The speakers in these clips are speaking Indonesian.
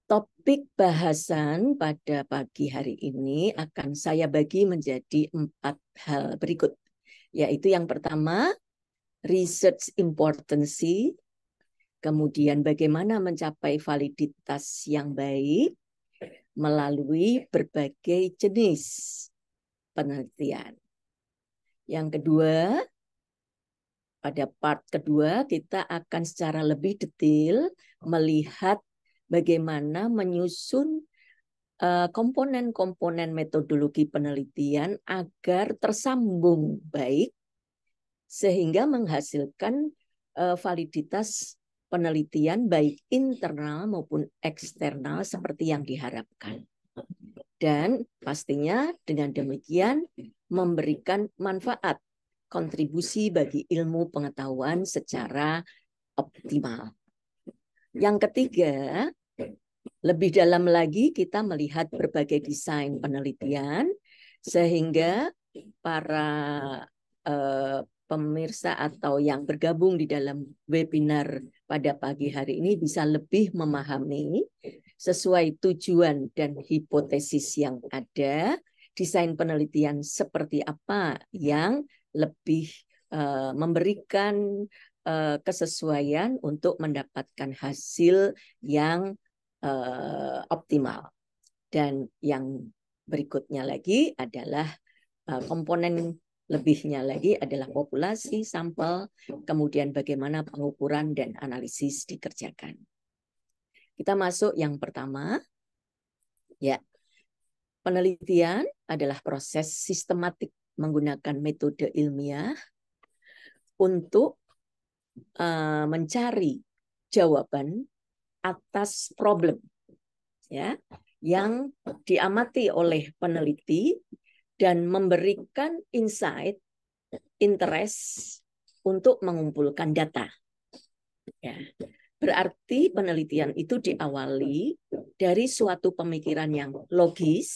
Topik bahasan pada pagi hari ini akan saya bagi menjadi 4 hal berikut. Yaitu yang pertama, research importancy, kemudian bagaimana mencapai validitas yang baik melalui berbagai jenis penelitian. Yang kedua, pada part kedua kita akan secara lebih detail melihat bagaimana menyusun komponen-komponen metodologi penelitian agar tersambung baik sehingga menghasilkan validitas penelitian baik internal maupun eksternal seperti yang diharapkan. Dan pastinya dengan demikian memberikan manfaat kontribusi bagi ilmu pengetahuan secara optimal. Yang ketiga, lebih dalam lagi kita melihat berbagai desain penelitian sehingga para pemirsa atau yang bergabung di dalam webinar pada pagi hari ini bisa lebih memahami sesuai tujuan dan hipotesis yang ada, desain penelitian seperti apa yang lebih memberikan kesesuaian untuk mendapatkan hasil yang optimal. Dan yang berikutnya lagi adalah komponen lebihnya lagi adalah populasi, sampel, kemudian bagaimana pengukuran dan analisis dikerjakan. Kita masuk yang pertama, ya. Penelitian adalah proses sistematik menggunakan metode ilmiah untuk mencari jawaban atas problem, ya, yang diamati oleh peneliti dan memberikan insight, interest untuk mengumpulkan data. Ya. Berarti penelitian itu diawali dari suatu pemikiran yang logis,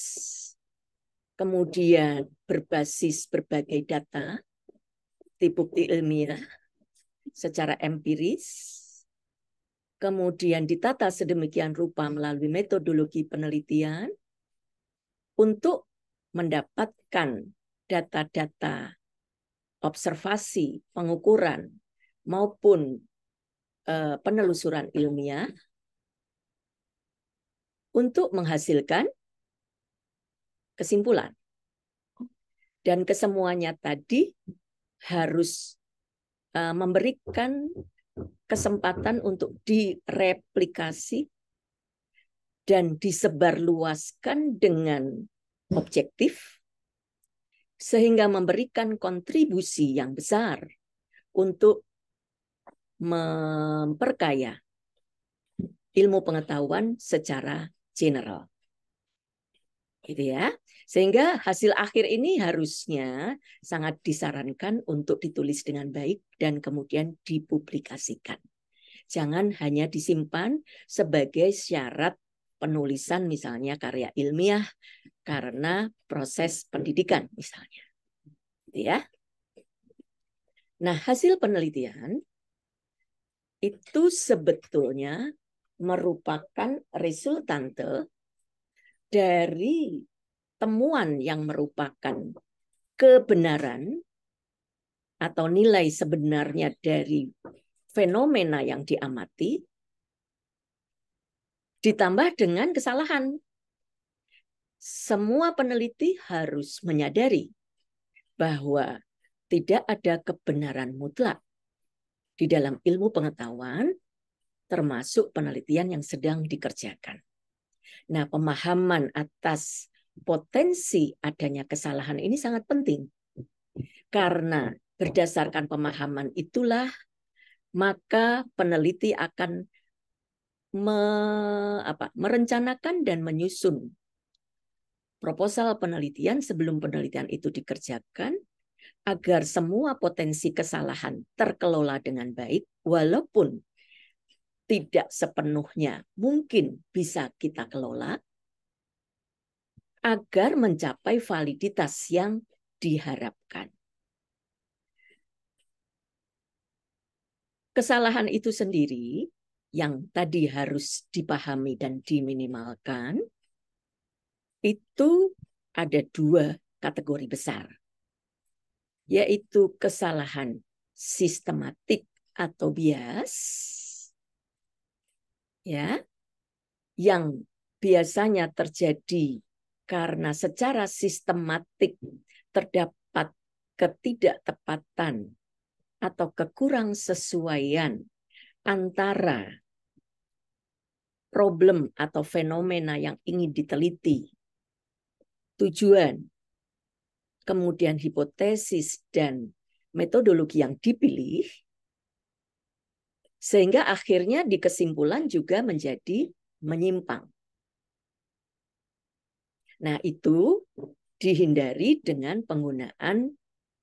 kemudian berbasis berbagai data, bukti ilmiah secara empiris, kemudian ditata sedemikian rupa melalui metodologi penelitian untuk mendapatkan data-data observasi, pengukuran, maupun penelusuran ilmiah untuk menghasilkan kesimpulan. Dan kesemuanya tadi harus memberikan kesempatan untuk direplikasi dan disebarluaskan dengan objektif sehingga memberikan kontribusi yang besar untuk memperkaya ilmu pengetahuan secara general. Gitu ya. Sehingga hasil akhir ini harusnya sangat disarankan untuk ditulis dengan baik dan kemudian dipublikasikan. Jangan hanya disimpan sebagai syarat penulisan misalnya karya ilmiah karena proses pendidikan misalnya. Gitu ya. Nah, hasil penelitian itu sebetulnya merupakan resultante dari temuan yang merupakan kebenaran atau nilai sebenarnya dari fenomena yang diamati ditambah dengan kesalahan. Semua peneliti harus menyadari bahwa tidak ada kebenaran mutlak di dalam ilmu pengetahuan, termasuk penelitian yang sedang dikerjakan. Nah, pemahaman atas potensi adanya kesalahan ini sangat penting. Karena berdasarkan pemahaman itulah, maka peneliti akan merencanakan dan menyusun proposal penelitian sebelum penelitian itu dikerjakan, agar semua potensi kesalahan terkelola dengan baik, walaupun tidak sepenuhnya mungkin bisa kita kelola, agar mencapai validitas yang diharapkan. Kesalahan itu sendiri yang tadi harus dipahami dan diminimalkan, itu ada 2 kategori besar, yaitu kesalahan sistematik atau bias, ya, yang biasanya terjadi karena secara sistematik terdapat ketidaktepatan atau kekurang sesuaian antara problem atau fenomena yang ingin diteliti, tujuan, kemudian hipotesis dan metodologi yang dipilih, sehingga akhirnya di kesimpulan juga menjadi menyimpang. Nah, itu dihindari dengan penggunaan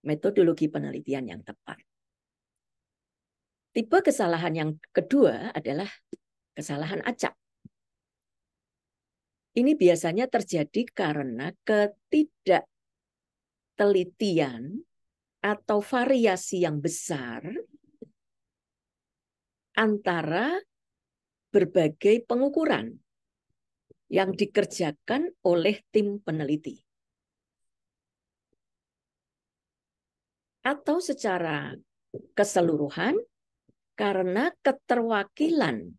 metodologi penelitian yang tepat. Tipe kesalahan yang kedua adalah kesalahan acak. Ini biasanya terjadi karena ketidaktelitian atau variasi yang besar antara berbagai pengukuran yang dikerjakan oleh tim peneliti. Atau secara keseluruhan karena keterwakilan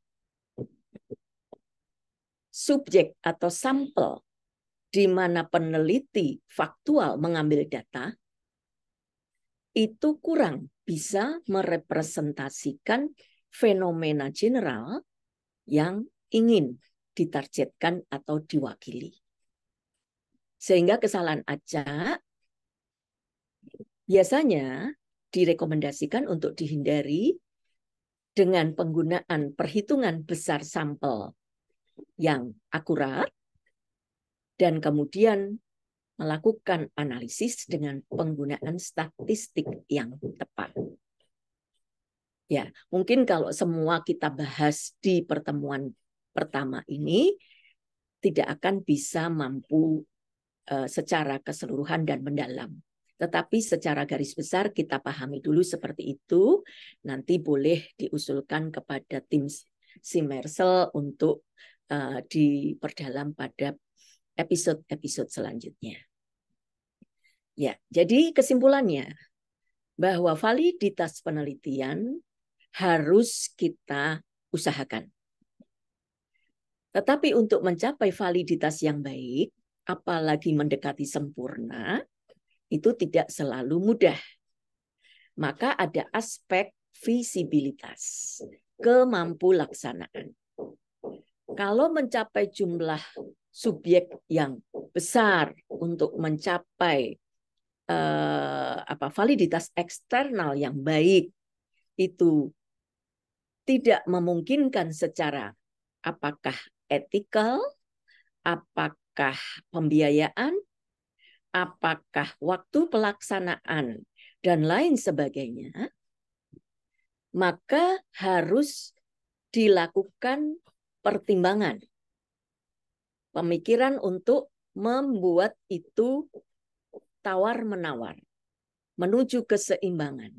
subjek atau sampel di mana peneliti faktual mengambil data itu kurang bisa merepresentasikan fenomena general yang ingin ditargetkan atau diwakili. Sehingga kesalahan acak biasanya direkomendasikan untuk dihindari dengan penggunaan perhitungan besar sampel yang akurat dan kemudian melakukan analisis dengan penggunaan statistik yang tepat. Ya, mungkin kalau semua kita bahas di pertemuan pertama ini tidak akan bisa mampu secara keseluruhan dan mendalam. Tetapi secara garis besar kita pahami dulu seperti itu, nanti boleh diusulkan kepada tim Simersel untuk diperdalam pada episode-episode selanjutnya. Ya, jadi kesimpulannya bahwa validitas penelitian harus kita usahakan. Tetapi untuk mencapai validitas yang baik, apalagi mendekati sempurna, itu tidak selalu mudah. Maka ada aspek visibilitas, kemampu laksanaan. Kalau mencapai jumlah subjek yang besar untuk mencapai validitas eksternal yang baik, itu tidak memungkinkan secara apakah etikal, apakah pembiayaan, apakah waktu pelaksanaan, dan lain sebagainya, maka harus dilakukan pertimbangan, pemikiran untuk membuat itu tawar-menawar, menuju keseimbangan,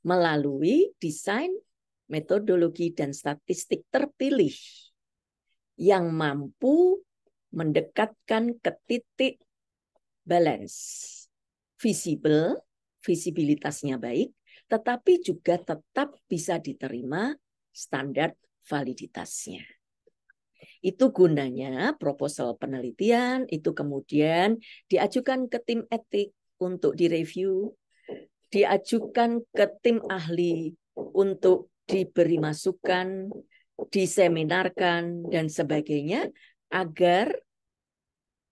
melalui desain, metodologi, dan statistik terpilih yang mampu mendekatkan ke titik balance, visibilitasnya baik, tetapi juga tetap bisa diterima standar validitasnya. Itu gunanya proposal penelitian, itu kemudian diajukan ke tim etik untuk direview, diajukan ke tim ahli untuk diberi masukan, diseminarkan, dan sebagainya, agar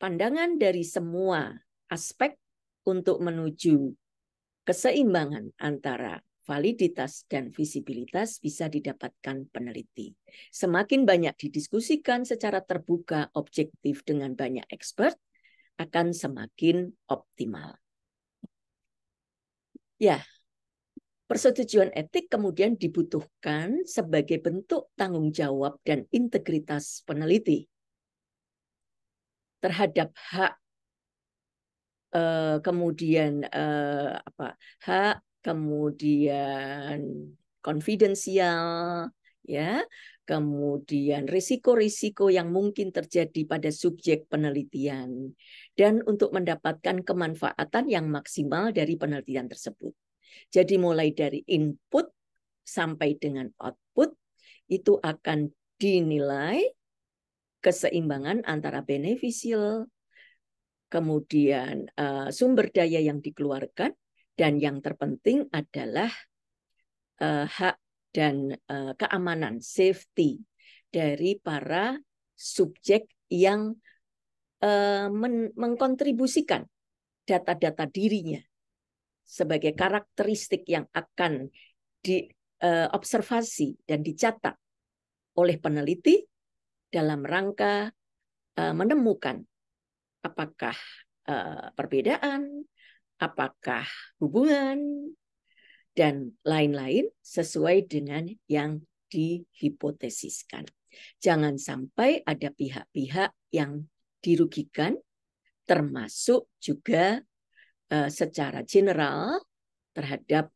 pandangan dari semua aspek untuk menuju keseimbangan antara validitas dan visibilitas bisa didapatkan peneliti. Semakin banyak didiskusikan secara terbuka, objektif dengan banyak expert, akan semakin optimal. Ya, persetujuan etik kemudian dibutuhkan sebagai bentuk tanggung jawab dan integritas peneliti terhadap hak, kemudian hak, kemudian konfidensial, ya. Kemudian risiko-risiko yang mungkin terjadi pada subjek penelitian, dan untuk mendapatkan kemanfaatan yang maksimal dari penelitian tersebut. Jadi mulai dari input sampai dengan output itu akan dinilai keseimbangan antara beneficial, kemudian sumber daya yang dikeluarkan, dan yang terpenting adalah hak dan keamanan, safety dari para subjek yang mengkontribusikan data-data dirinya sebagai karakteristik yang akan diobservasi dan dicatat oleh peneliti dalam rangka menemukan apakah perbedaan, apakah hubungan, dan lain-lain sesuai dengan yang dihipotesiskan. Jangan sampai ada pihak-pihak yang dirugikan, termasuk juga secara general terhadap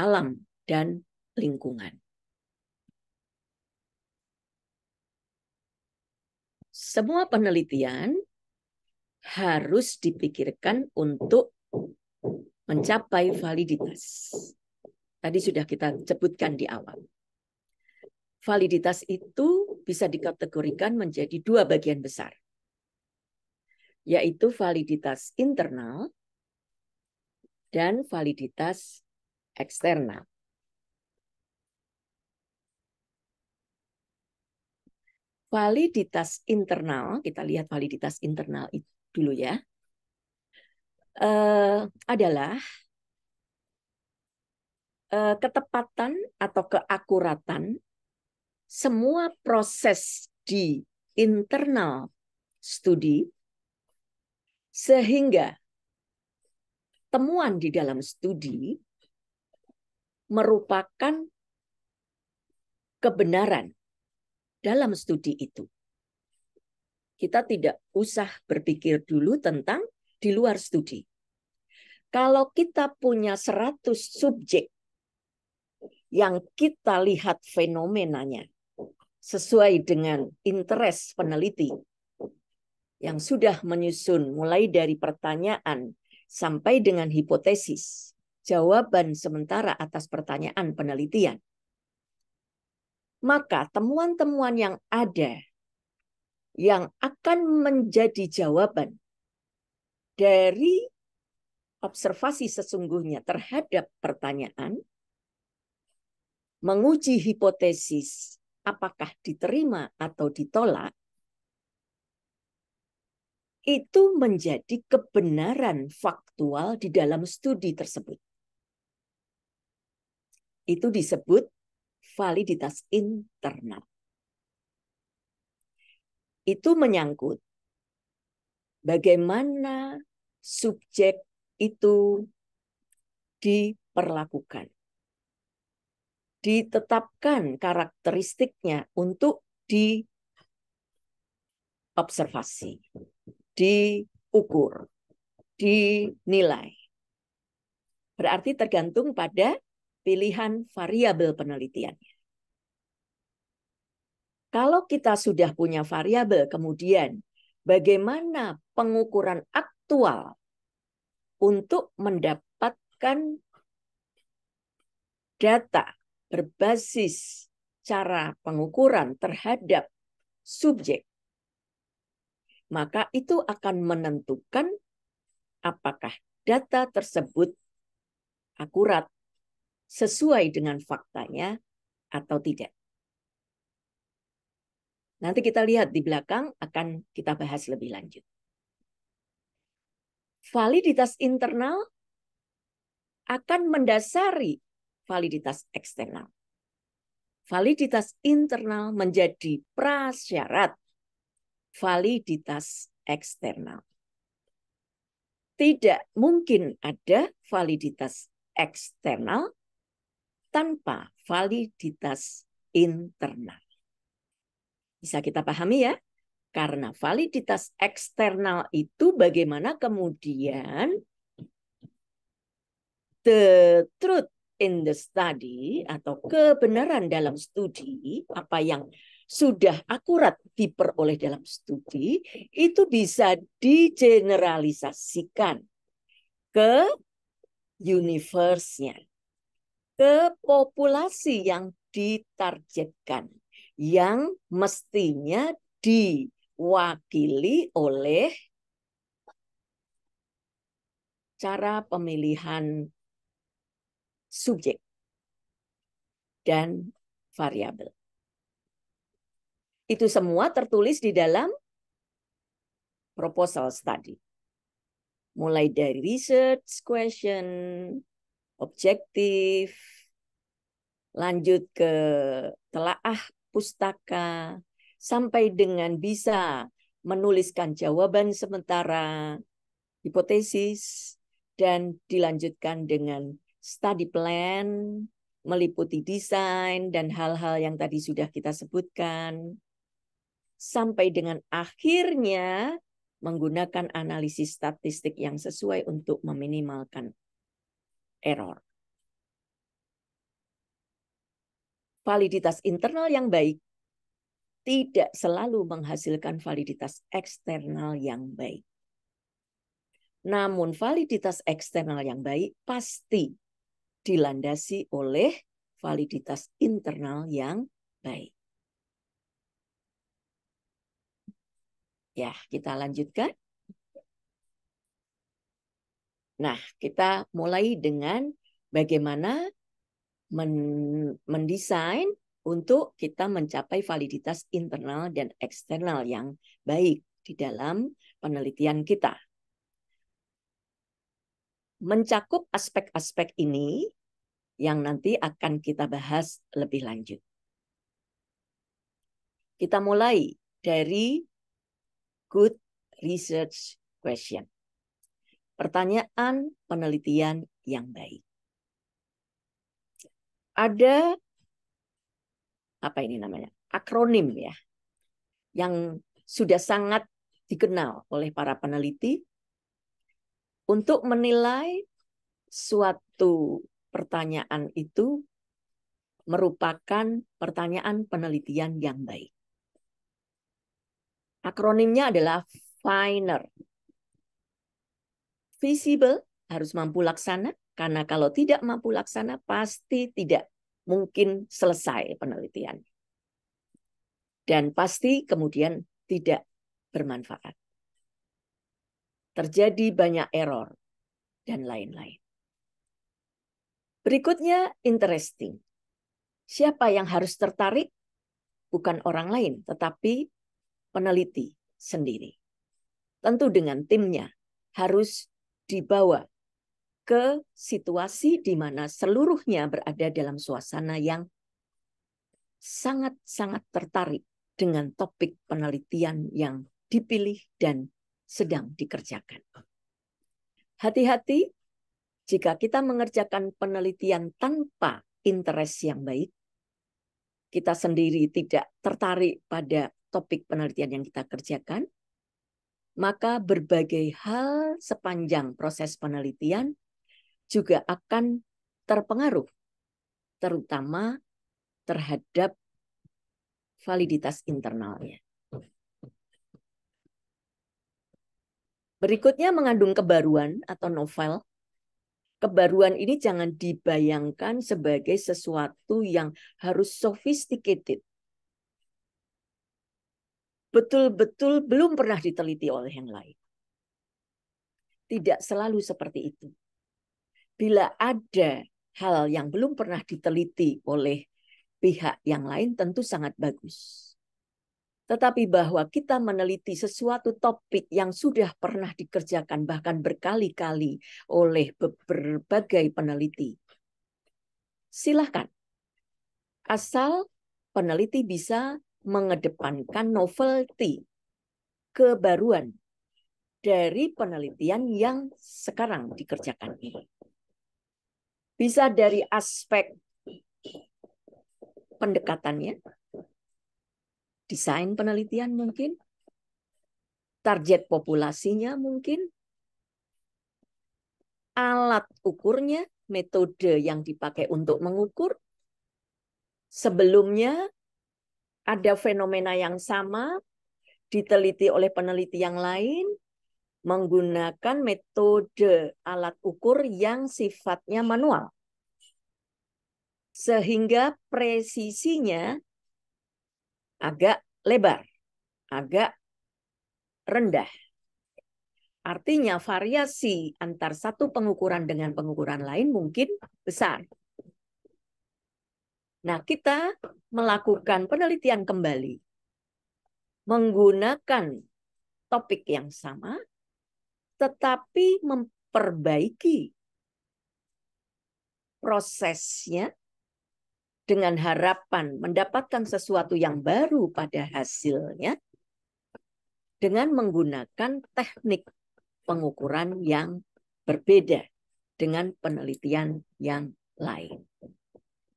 alam dan lingkungan. Semua penelitian harus dipikirkan untuk mencapai validitas. Tadi sudah kita sebutkan di awal. Validitas itu bisa dikategorikan menjadi dua bagian besar, yaitu validitas internal dan validitas eksternal. Validitas internal, kita lihat validitas internal itu dulu ya, adalah ketepatan atau keakuratan semua proses di internal studi sehingga temuan di dalam studi merupakan kebenaran dalam studi itu. Kita tidak usah berpikir dulu tentang di luar studi. Kalau kita punya 100 subjek yang kita lihat fenomenanya sesuai dengan interest peneliti yang sudah menyusun mulai dari pertanyaan sampai dengan hipotesis, jawaban sementara atas pertanyaan penelitian, maka temuan-temuan yang ada yang akan menjadi jawaban dari observasi sesungguhnya terhadap pertanyaan, menguji hipotesis apakah diterima atau ditolak, itu menjadi kebenaran faktual di dalam studi tersebut. Itu disebut validitas internal. Itu menyangkut bagaimana subjek itu diperlakukan, ditetapkan karakteristiknya untuk diobservasi, diukur, dinilai. Berarti tergantung pada pilihan variabel penelitiannya. Kalau kita sudah punya variabel, kemudian bagaimana pengukuran aktual untuk mendapatkan data berbasis cara pengukuran terhadap subjek, maka itu akan menentukan apakah data tersebut akurat, sesuai dengan faktanya atau tidak. Nanti kita lihat di belakang, akan kita bahas lebih lanjut. Validitas internal akan mendasari validitas eksternal. Validitas internal menjadi prasyarat validitas eksternal. Tidak mungkin ada validitas eksternal tanpa validitas internal. Bisa kita pahami ya? Karena validitas eksternal itu bagaimana kemudian the truth in the study atau kebenaran dalam studi, apa yang sudah akurat diperoleh dalam studi, itu bisa digeneralisasikan ke universe-nya, ke populasi yang ditargetkan, yang mestinya diwakili oleh cara pemilihan subjek dan variabel. Itu semua tertulis di dalam proposal study. Mulai dari research question, objektif, lanjut ke telaah pustaka, sampai dengan bisa menuliskan jawaban sementara, hipotesis, dan dilanjutkan dengan study plan, meliputi desain dan hal-hal yang tadi sudah kita sebutkan, sampai dengan akhirnya menggunakan analisis statistik yang sesuai untuk meminimalkan error. Validitas internal yang baik tidak selalu menghasilkan validitas eksternal yang baik. Namun validitas eksternal yang baik pasti dilandasi oleh validitas internal yang baik. Ya, kita lanjutkan. Nah, kita mulai dengan bagaimana mendesain untuk kita mencapai validitas internal dan eksternal yang baik di dalam penelitian kita. Mencakup aspek-aspek ini yang nanti akan kita bahas lebih lanjut. Kita mulai dari good research question. Pertanyaan penelitian yang baik. Ada apa ini namanya? Akronim ya. Yang sudah sangat dikenal oleh para peneliti untuk menilai suatu pertanyaan itu merupakan pertanyaan penelitian yang baik. Akronimnya adalah FINER. Visible, harus mampu laksana, karena kalau tidak mampu laksana pasti tidak mungkin selesai penelitian. Dan pasti kemudian tidak bermanfaat. Terjadi banyak error dan lain-lain. Berikutnya interesting. Siapa yang harus tertarik? Bukan orang lain, tetapi peneliti sendiri. Tentu dengan timnya harus dibawa ke situasi di mana seluruhnya berada dalam suasana yang sangat-sangat tertarik dengan topik penelitian yang dipilih dan sedang dikerjakan. Hati-hati jika kita mengerjakan penelitian tanpa interest yang baik, kita sendiri tidak tertarik pada topik penelitian yang kita kerjakan, maka berbagai hal sepanjang proses penelitian juga akan terpengaruh, terutama terhadap validitas internalnya. Berikutnya mengandung kebaruan atau novel. Kebaruan ini jangan dibayangkan sebagai sesuatu yang harus sophisticated. Betul-betul belum pernah diteliti oleh yang lain. Tidak selalu seperti itu. Bila ada hal yang belum pernah diteliti oleh pihak yang lain, tentu sangat bagus. Tetapi bahwa kita meneliti sesuatu topik yang sudah pernah dikerjakan bahkan berkali-kali oleh berbagai peneliti, silahkan. Asal peneliti bisa mengedepankan novelty, kebaruan dari penelitian yang sekarang dikerjakan ini. Bisa dari aspek pendekatannya, desain penelitian mungkin, target populasinya mungkin, alat ukurnya metode yang dipakai untuk mengukur. Sebelumnya ada fenomena yang sama diteliti oleh peneliti yang lain menggunakan metode alat ukur yang sifatnya manual. Sehingga presisinya agak lebar, agak rendah. Artinya variasi antar satu pengukuran dengan pengukuran lain mungkin besar. Nah, kita melakukan penelitian kembali menggunakan topik yang sama, tetapi memperbaiki prosesnya dengan harapan mendapatkan sesuatu yang baru pada hasilnya dengan menggunakan teknik pengukuran yang berbeda dengan penelitian yang lain.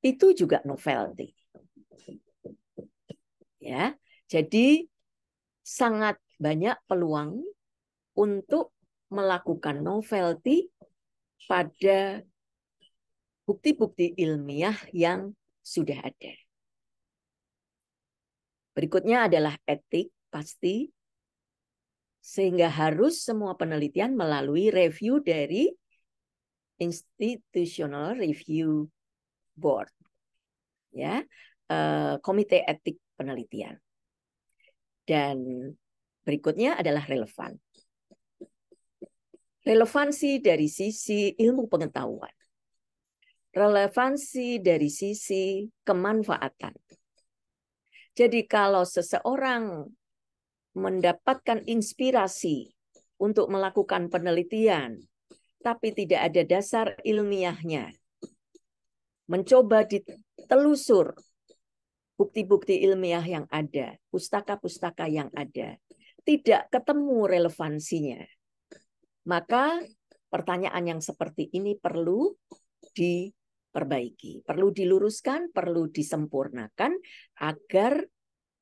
Itu juga novelty. Ya, jadi sangat banyak peluang untuk melakukan novelty pada bukti-bukti ilmiah yang sudah ada. Berikutnya adalah etik, pasti. Sehingga harus semua penelitian melalui review dari Institutional Review Board. Ya, komite etik penelitian. Dan berikutnya adalah relevan. Relevansi dari sisi ilmu pengetahuan. Relevansi dari sisi kemanfaatan. Jadi kalau seseorang mendapatkan inspirasi untuk melakukan penelitian, tapi tidak ada dasar ilmiahnya, mencoba ditelusur bukti-bukti ilmiah yang ada, pustaka-pustaka yang ada, tidak ketemu relevansinya, maka pertanyaan yang seperti ini perlu diperbaiki, perlu diluruskan, perlu disempurnakan agar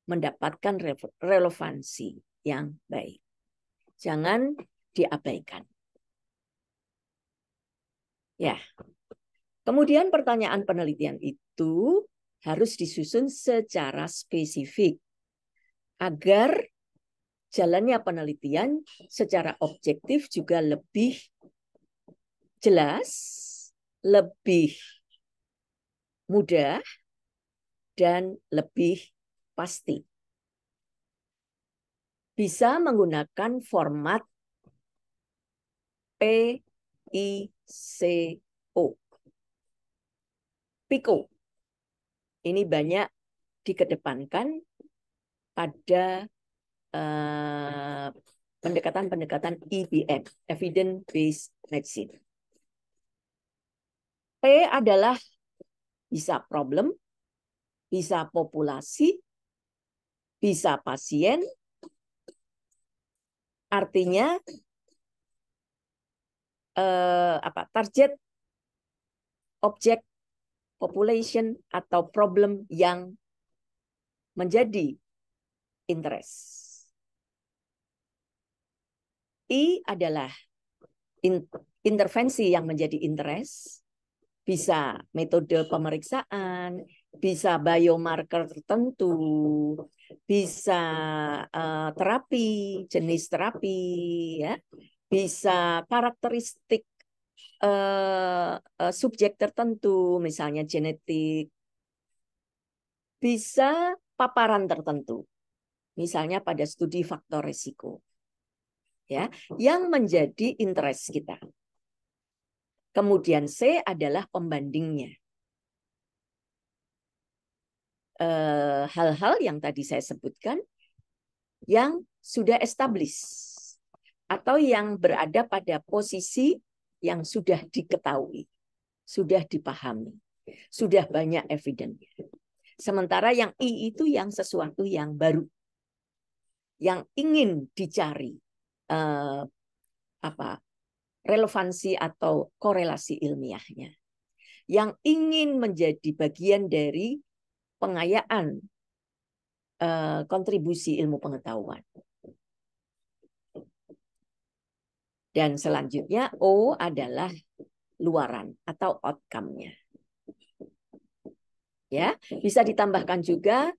mendapatkan relevansi yang baik. Jangan diabaikan. Ya. Kemudian pertanyaan penelitian itu harus disusun secara spesifik agar jalannya penelitian secara objektif juga lebih jelas, lebih mudah, dan lebih pasti. Bisa menggunakan format PICO. PICO. Ini banyak dikedepankan pada pendekatan-pendekatan EBM, Evidence-Based Medicine. P adalah bisa problem, bisa populasi, bisa pasien, artinya target, objek, population, atau problem yang menjadi interest. I adalah intervensi yang menjadi interest, bisa metode pemeriksaan, bisa biomarker tertentu, bisa terapi, jenis terapi, ya, bisa karakteristik subjek tertentu, misalnya genetik, bisa paparan tertentu, misalnya pada studi faktor risiko, ya, yang menjadi interest kita. Kemudian C adalah pembandingnya. Hal-hal yang tadi saya sebutkan yang sudah established atau yang berada pada posisi yang sudah diketahui, sudah dipahami, sudah banyak evidence-nya. Sementara yang I itu yang sesuatu yang baru, yang ingin dicari relevansi atau korelasi ilmiahnya, yang ingin menjadi bagian dari pengayaan kontribusi ilmu pengetahuan. Dan selanjutnya O adalah luaran atau outcome-nya. Ya, bisa ditambahkan juga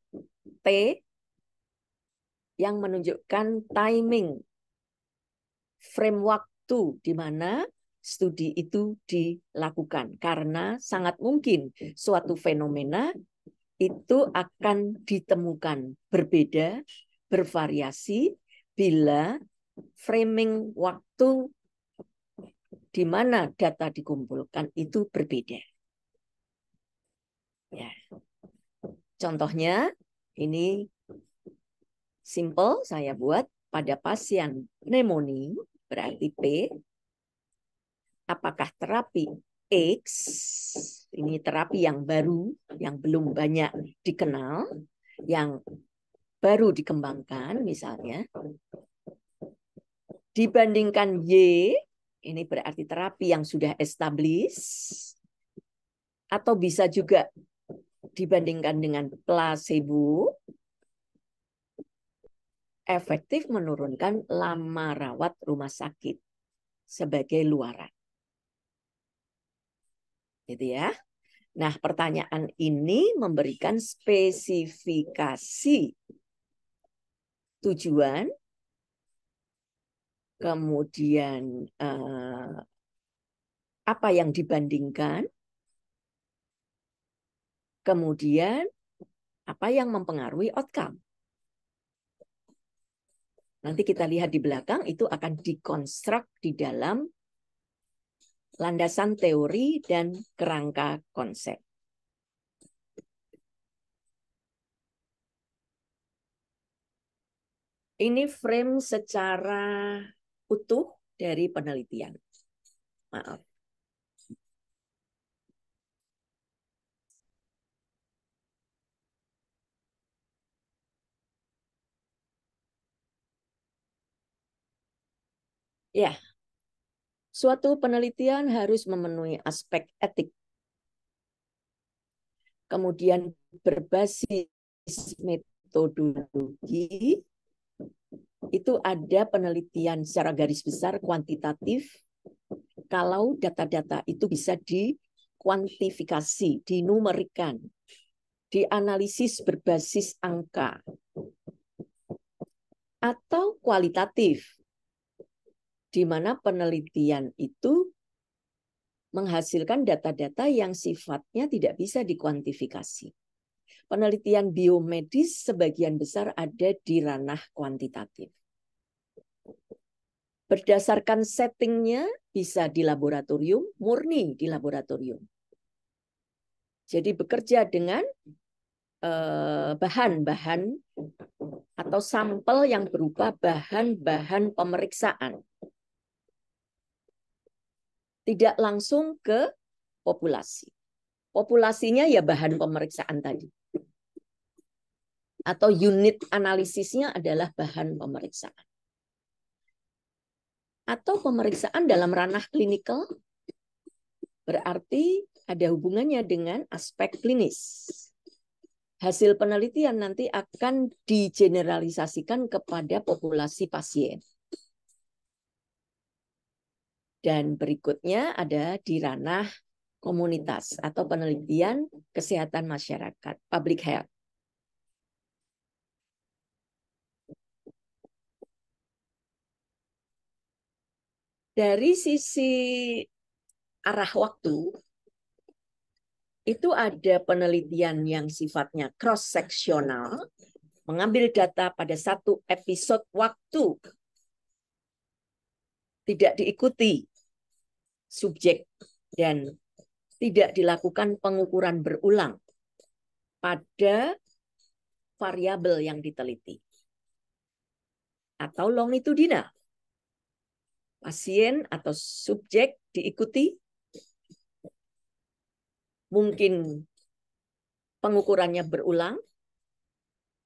T yang menunjukkan timing, frame waktu di mana studi itu dilakukan. Karena sangat mungkin suatu fenomena itu akan ditemukan berbeda, bervariasi bila framing waktu di mana data dikumpulkan itu berbeda. Ya. Contohnya ini simple saya buat pada pasien pneumonia berarti P. Apakah terapi X ini terapi yang baru yang belum banyak dikenal, yang baru dikembangkan misalnya dibandingkan Y ini berarti terapi yang sudah established, atau bisa juga dibandingkan dengan placebo, efektif menurunkan lama rawat rumah sakit sebagai luaran. Gitu ya. Nah, pertanyaan ini memberikan spesifikasi tujuan, kemudian apa yang dibandingkan, kemudian apa yang mempengaruhi outcome. Nanti kita lihat di belakang itu akan dikonstruk di dalam landasan teori dan kerangka konsep. Ini frame secara utuh dari penelitian. Maaf. Ya, suatu penelitian harus memenuhi aspek etik, kemudian berbasis metodologi. Itu ada penelitian secara garis besar kuantitatif, kalau data-data itu bisa dikuantifikasi, dinumerikan, dianalisis berbasis angka, atau kualitatif, di mana penelitian itu menghasilkan data-data yang sifatnya tidak bisa dikuantifikasi. Penelitian biomedis sebagian besar ada di ranah kuantitatif. Berdasarkan settingnya bisa di laboratorium, murni di laboratorium. Jadi bekerja dengan bahan-bahan atau sampel yang berupa bahan-bahan pemeriksaan. Tidak langsung ke populasi. Populasinya ya bahan pemeriksaan tadi. Atau unit analisisnya adalah bahan pemeriksaan. Atau pemeriksaan dalam ranah klinikal, berarti ada hubungannya dengan aspek klinis. Hasil penelitian nanti akan digeneralisasikan kepada populasi pasien. Dan berikutnya ada di ranah komunitas atau penelitian kesehatan masyarakat, public health. Dari sisi arah waktu, itu ada penelitian yang sifatnya cross-seksional, mengambil data pada satu episode waktu, tidak diikuti subjek, dan tidak dilakukan pengukuran berulang pada variabel yang diteliti. Atau longitudinal. Pasien atau subjek diikuti, mungkin pengukurannya berulang,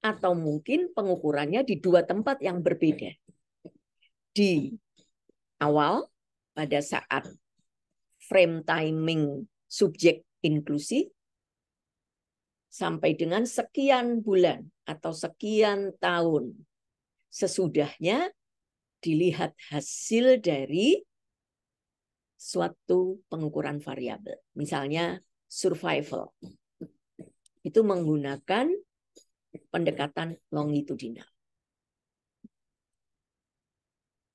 atau mungkin pengukurannya di dua tempat yang berbeda. Di awal, pada saat frame timing subjek inklusi, sampai dengan sekian bulan atau sekian tahun sesudahnya dilihat hasil dari suatu pengukuran variabel. Misalnya survival. Itu menggunakan pendekatan longitudinal.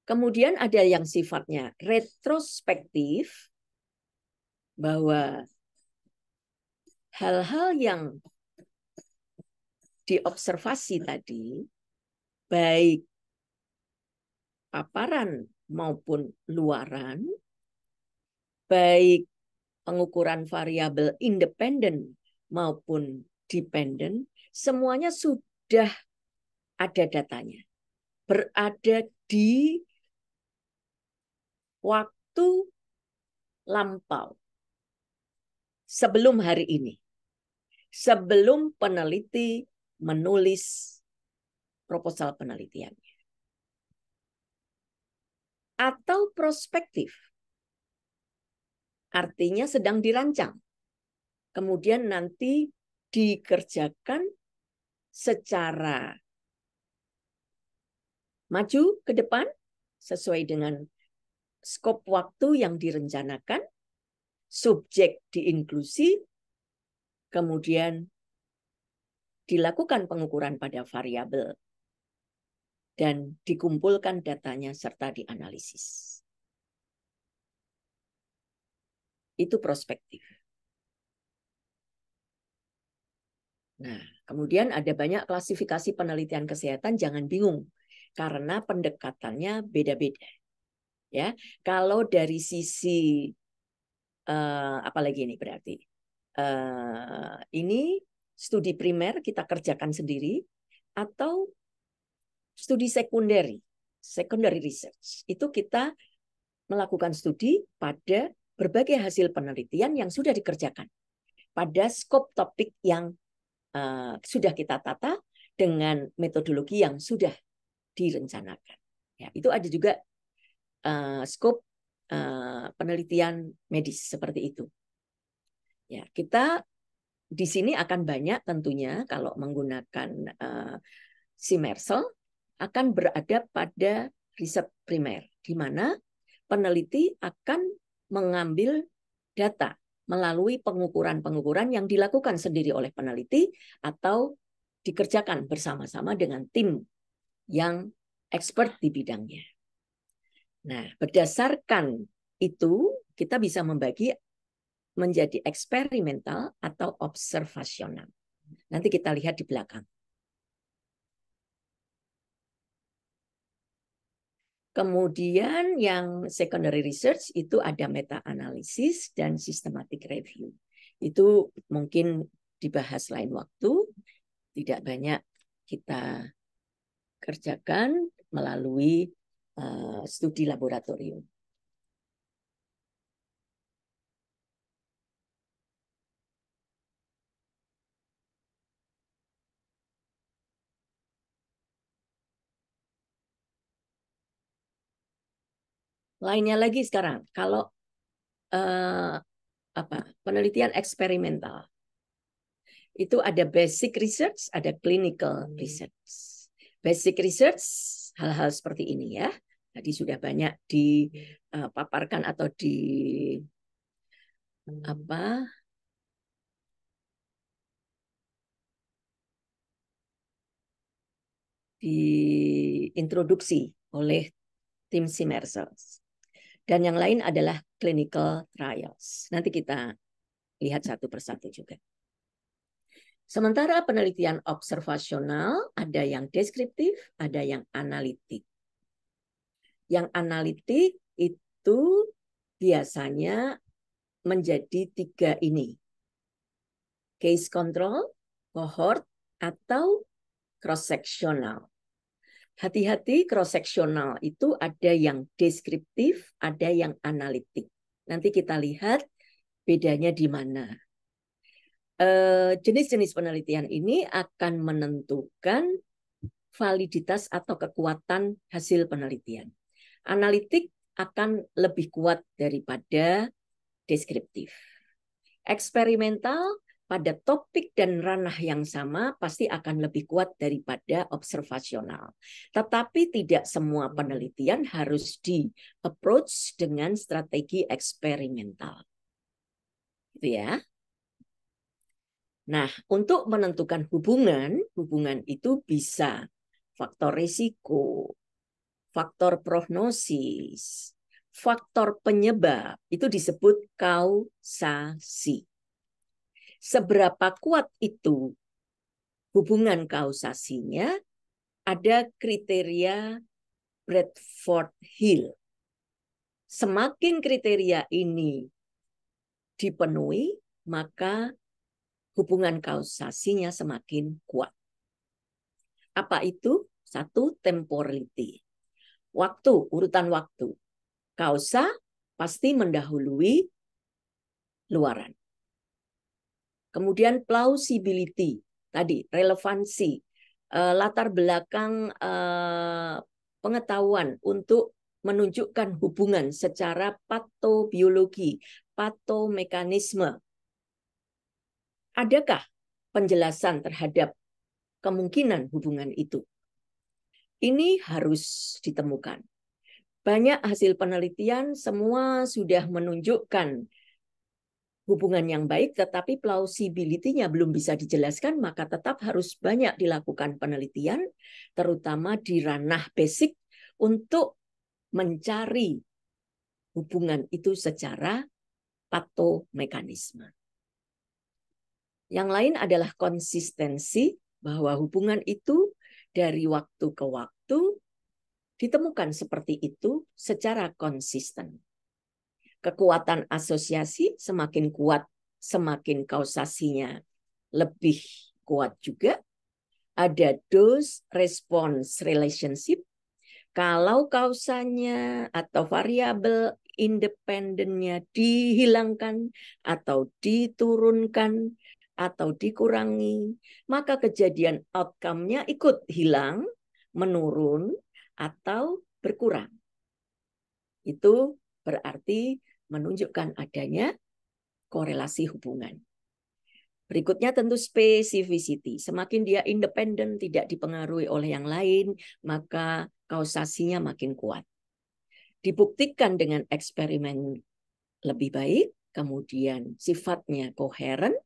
Kemudian ada yang sifatnya retrospektif, bahwa hal-hal yang diobservasi tadi, baik paparan maupun luaran, baik pengukuran variabel independen maupun dependen, semuanya sudah ada datanya. Berada di waktu lampau. Sebelum hari ini. Sebelum peneliti menulis proposal penelitiannya. Atau prospektif. Artinya sedang dirancang. Kemudian nanti dikerjakan secara maju ke depan sesuai dengan skop waktu yang direncanakan, subjek diinklusi, kemudian dilakukan pengukuran pada variabel dan dikumpulkan datanya serta dianalisis. Itu prospektif. Nah, kemudian ada banyak klasifikasi penelitian kesehatan, jangan bingung karena pendekatannya beda-beda. Ya, kalau dari sisi apalagi ini berarti ini studi primer kita kerjakan sendiri atau studi secondary research, itu kita melakukan studi pada berbagai hasil penelitian yang sudah dikerjakan pada skop topik yang sudah kita tata dengan metodologi yang sudah direncanakan. Ya, itu ada juga skop penelitian medis seperti itu. Ya, kita di sini akan banyak tentunya kalau menggunakan Simersel akan berada pada riset primer, di mana peneliti akan mengambil data melalui pengukuran-pengukuran yang dilakukan sendiri oleh peneliti atau dikerjakan bersama-sama dengan tim yang expert di bidangnya. Nah, berdasarkan itu kita bisa membagi menjadi eksperimental atau observasional. Nanti kita lihat di belakang. Kemudian yang secondary research itu ada meta-analisis dan systematic review. Itu mungkin dibahas lain waktu, tidak banyak kita kerjakan melalui studi laboratorium. Lainnya lagi sekarang, kalau penelitian eksperimental, itu ada basic research, ada clinical research. Basic research hal-hal seperti ini ya. Tadi sudah banyak dipaparkan atau diintroduksi oleh tim Simersel. Dan yang lain adalah clinical trials. Nanti kita lihat satu persatu juga. Sementara penelitian observasional ada yang deskriptif, ada yang analitik. Yang analitik itu biasanya menjadi 3 ini. Case control, cohort, atau cross-sectional. Hati-hati, cross-sectional itu ada yang deskriptif, ada yang analitik. Nanti kita lihat bedanya di mana. Jenis-jenis penelitian ini akan menentukan validitas atau kekuatan hasil penelitian. Analitik akan lebih kuat daripada deskriptif. Eksperimental pada topik dan ranah yang sama pasti akan lebih kuat daripada observasional. Tetapi tidak semua penelitian harus di-approach dengan strategi eksperimental. Gitu ya. Nah, untuk menentukan hubungan itu bisa faktor risiko, faktor prognosis, faktor penyebab, itu disebut kausasi. Seberapa kuat itu hubungan kausasinya, ada kriteria Bradford Hill. Semakin kriteria ini dipenuhi, maka hubungan kausasinya semakin kuat. Apa itu? Satu, temporality. Waktu, urutan waktu. Kausa pasti mendahului luaran. Kemudian plausibility, tadi relevansi, latar belakang pengetahuan untuk menunjukkan hubungan secara patobiologi, patomekanisme. Adakah penjelasan terhadap kemungkinan hubungan itu? Ini harus ditemukan. Banyak hasil penelitian semua sudah menunjukkan hubungan yang baik, tetapi plausibility-nya belum bisa dijelaskan, maka tetap harus banyak dilakukan penelitian, terutama di ranah basic, untuk mencari hubungan itu secara patomekanisme. Yang lain adalah konsistensi, bahwa hubungan itu dari waktu ke waktu ditemukan seperti itu secara konsisten. Kekuatan asosiasi semakin kuat, semakin kausasinya lebih kuat juga. Ada dose-response relationship. Kalau kausanya atau variabel independennya dihilangkan atau diturunkan atau dikurangi, maka kejadian outcome-nya ikut hilang, menurun, atau berkurang. Itu berarti menunjukkan adanya korelasi hubungan. Berikutnya tentu specificity. Semakin dia independen, tidak dipengaruhi oleh yang lain, maka kausasinya makin kuat. Dibuktikan dengan eksperimen lebih baik, kemudian sifatnya koheren,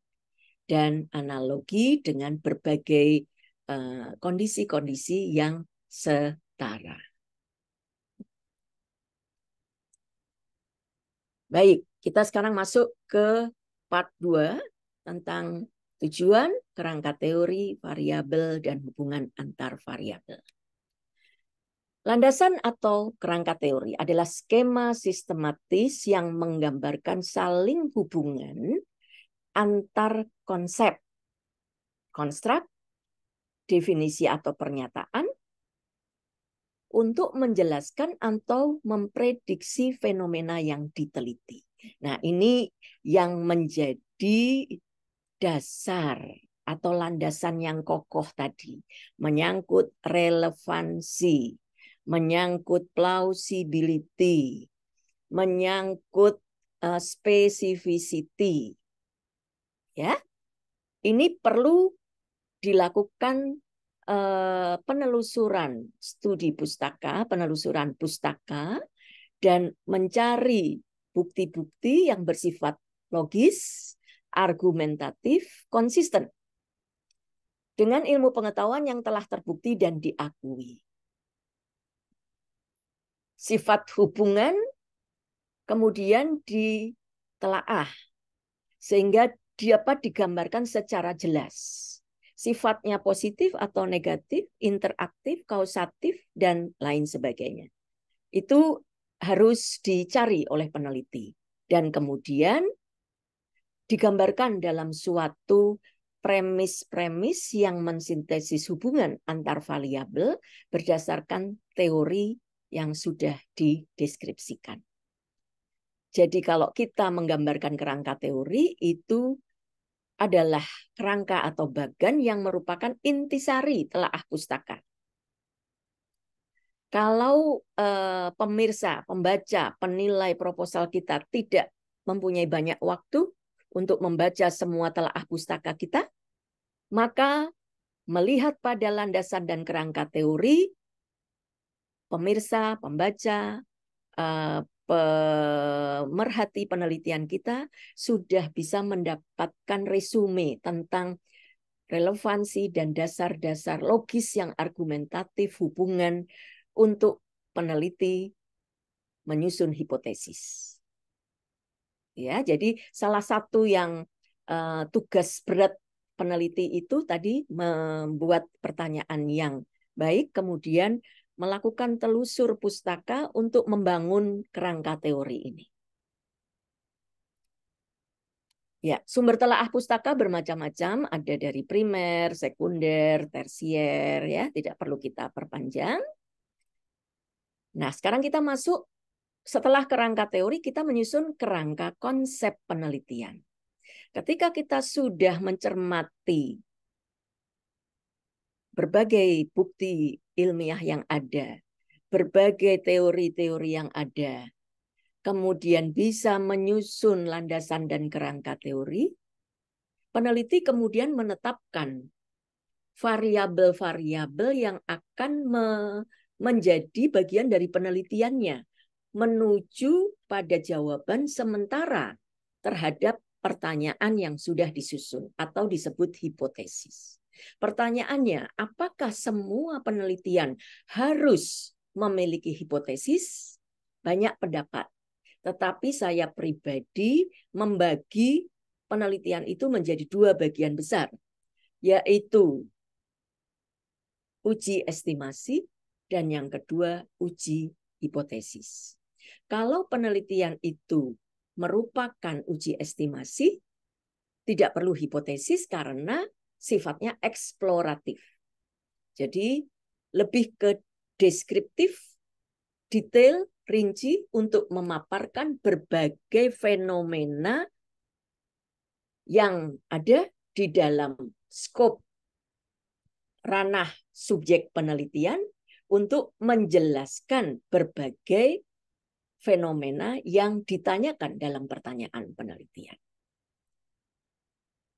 dan analogi dengan berbagai kondisi-kondisi yang setara. Baik, kita sekarang masuk ke part 2 tentang tujuan, kerangka teori, variabel, dan hubungan antar variabel. Landasan atau kerangka teori adalah skema sistematis yang menggambarkan saling hubungan antar konsep, konstruk, definisi atau pernyataan, untuk menjelaskan atau memprediksi fenomena yang diteliti. Nah, ini yang menjadi dasar atau landasan yang kokoh tadi, menyangkut relevansi, menyangkut plausibility, menyangkut specificity. Ya, ini perlu dilakukan penelusuran studi pustaka, penelusuran pustaka, dan mencari bukti-bukti yang bersifat logis, argumentatif, konsisten dengan ilmu pengetahuan yang telah terbukti dan diakui. Sifat hubungan kemudian ditelaah sehingga dapat digambarkan secara jelas. Sifatnya positif atau negatif, interaktif, kausatif, dan lain sebagainya. Itu harus dicari oleh peneliti. Dan kemudian digambarkan dalam suatu premis-premis yang mensintesis hubungan antar variabel berdasarkan teori yang sudah dideskripsikan. Jadi kalau kita menggambarkan kerangka teori, itu adalah kerangka atau bagan yang merupakan intisari telaah pustaka. Kalau pemirsa, pembaca, penilai proposal kita tidak mempunyai banyak waktu, untuk membaca semua telaah pustaka kita, maka melihat pada landasan dan kerangka teori, pemirsa, pembaca, pemerhati penelitian kita sudah bisa mendapatkan resume tentang relevansi dan dasar-dasar logis yang argumentatif hubungan untuk peneliti menyusun hipotesis. Ya, jadi salah satu yang tugas berat peneliti itu tadi membuat pertanyaan yang baik, kemudian melakukan telusur pustaka untuk membangun kerangka teori ini. Ya, sumber telaah pustaka bermacam-macam, ada dari primer, sekunder, tersier, ya, tidak perlu kita perpanjang. Nah, sekarang kita masuk setelah kerangka teori, kita menyusun kerangka konsep penelitian. Ketika kita sudah mencermati berbagai bukti ilmiah yang ada, berbagai teori-teori yang ada, kemudian bisa menyusun landasan dan kerangka teori, peneliti kemudian menetapkan variabel-variabel yang akan menjadi bagian dari penelitiannya menuju pada jawaban sementara terhadap pertanyaan yang sudah disusun atau disebut hipotesis. Pertanyaannya, apakah semua penelitian harus memiliki hipotesis? Banyak pendapat. Tetapi saya pribadi membagi penelitian itu menjadi dua bagian besar, yaitu uji estimasi dan yang kedua uji hipotesis. Kalau penelitian itu merupakan uji estimasi, tidak perlu hipotesis karena sifatnya eksploratif. Jadi lebih ke deskriptif, detail, rinci untuk memaparkan berbagai fenomena yang ada di dalam skop ranah subjek penelitian untuk menjelaskan berbagai fenomena yang ditanyakan dalam pertanyaan penelitian.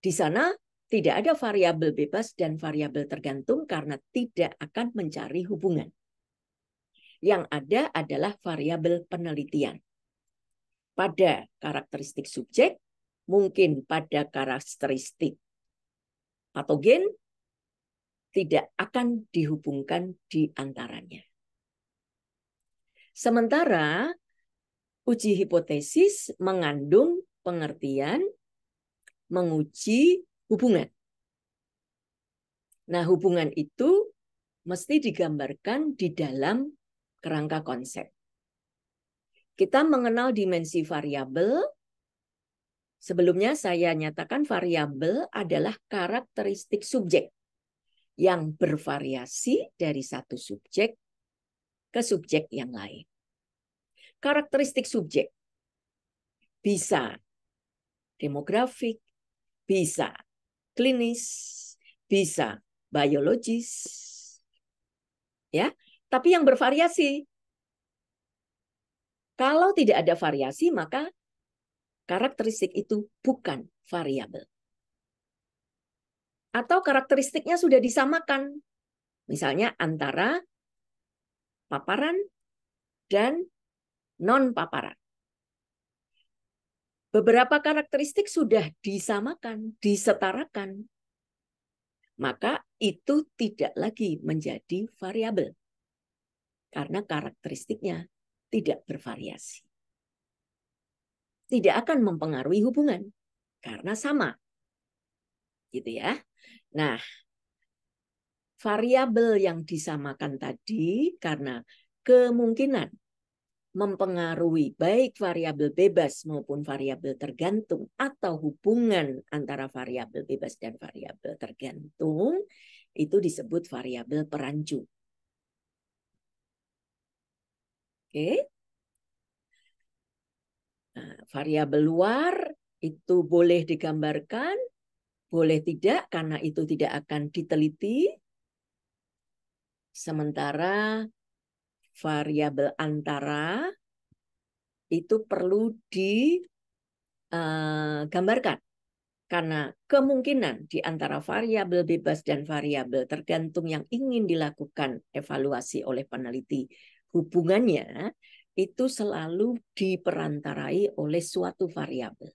Di sana tidak ada variabel bebas dan variabel tergantung karena tidak akan mencari hubungan. Yang ada adalah variabel penelitian. Pada karakteristik subjek, mungkin pada karakteristik patogen, tidak akan dihubungkan di antaranya. Sementara uji hipotesis mengandung pengertian menguji hubungan. Nah, hubungan itu mesti digambarkan di dalam kerangka konsep. Kita mengenal dimensi variabel. Sebelumnya saya nyatakan variabel adalah karakteristik subjek yang bervariasi dari satu subjek ke subjek yang lain. Karakteristik subjek bisa demografik, bisa klinis, bisa biologis, ya. Tapi yang bervariasi. Kalau tidak ada variasi, maka karakteristik itu bukan variabel. Atau karakteristiknya sudah disamakan, misalnya antara paparan dan non-paparan. Beberapa karakteristik sudah disamakan, disetarakan. Maka itu tidak lagi menjadi variabel. Karena karakteristiknya tidak bervariasi. Tidak akan mempengaruhi hubungan. Karena sama. Gitu ya. Nah, variabel yang disamakan tadi karena kemungkinan mempengaruhi baik variabel bebas maupun variabel tergantung atau hubungan antara variabel bebas dan variabel tergantung itu disebut variabel perancu. Oke. Nah, variabel luar itu boleh digambarkan, boleh tidak karena itu tidak akan diteliti. Sementara variabel antara itu perlu gambarkan. Karena kemungkinan di antara variabel bebas dan variabel tergantung yang ingin dilakukan evaluasi oleh peneliti, hubungannya itu selalu diperantarai oleh suatu variabel.